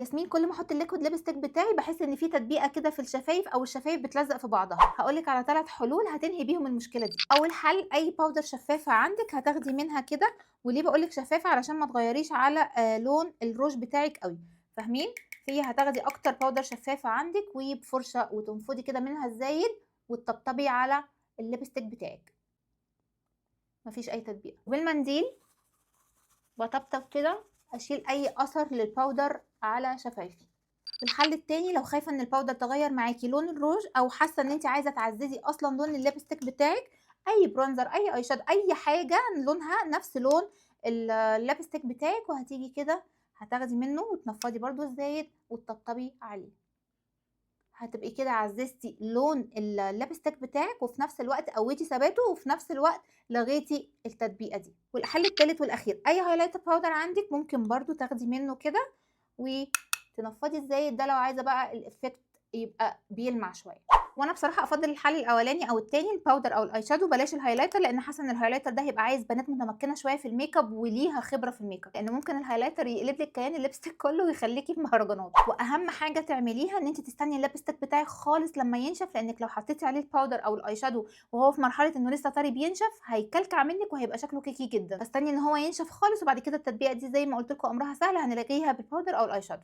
ياسمين، كل ما احط الليكويد ليبستيك بتاعي بحس ان في تدبيقه كده في الشفايف او الشفايف بتلزق في بعضها. هقولك على 3 حلول هتنهي بيهم المشكله دي. اول حل، اي باودر شفافه عندك هتاخدي منها كده. وليه بقولك شفافه؟ علشان ما تغيريش على لون الروج بتاعك قوي، فاهمين؟ هي هتاخدي اكتر باودر شفافه عندك وبفرشه وتنفضي كده منها الزايد وتطبطبي على الليبستيك بتاعك. مفيش اي تدبيقه. وبالمنديل بطبطب كده، اشيل اي اثر للباودر على شفايفي. الحل التاني، لو خايفه ان الباودر تغير معاكي لون الروج او حاسه ان انت عايزه تعززي اصلا لون الليبستيك بتاعك، اي برونزر اي اي شادو اي حاجه لونها نفس لون الليبستيك بتاعك، وهتيجي كده هتاخدي منه وتنفضي برضو الزايد وتطبطبي عليه. هتبقي كده عززتي لون الليبستيك بتاعك وفي نفس الوقت قويتي ثباته وفي نفس الوقت لغيتي التطبيقه دي. والحل التالت والاخير، اي هايلايتر باودر عندك ممكن برضو تاخدي منه كده وتنفضي الزايد ده لو عايزه بقى الافكت يبقى بيلمع شويه. وانا بصراحه افضل الحل الاولاني او التاني، الباودر او الاي شادو، بلاش الهايلايتر، لان حاسه ان الهايلايتر ده هيبقى عايز بنات متمكنه شويه في الميك اب وليها خبره في الميك اب، لان ممكن الهايلايتر يقلب لك كيان الليبستيك كله ويخليكي في مهرجانات. واهم حاجه تعمليها ان انت تستني الليبستيك بتاعك خالص لما ينشف، لانك لو حطيتي عليه الباودر او الاي شادو وهو في مرحله انه لسه طري بينشف هيكلكع منك وهيبقى شكله كيكي جدا. فاستني ان هو ينشف خالص، وبعد كده التطبيقه دي زي ما قلت لكم امرها سهل، هنلاقيها بالباودر او الاي شادو.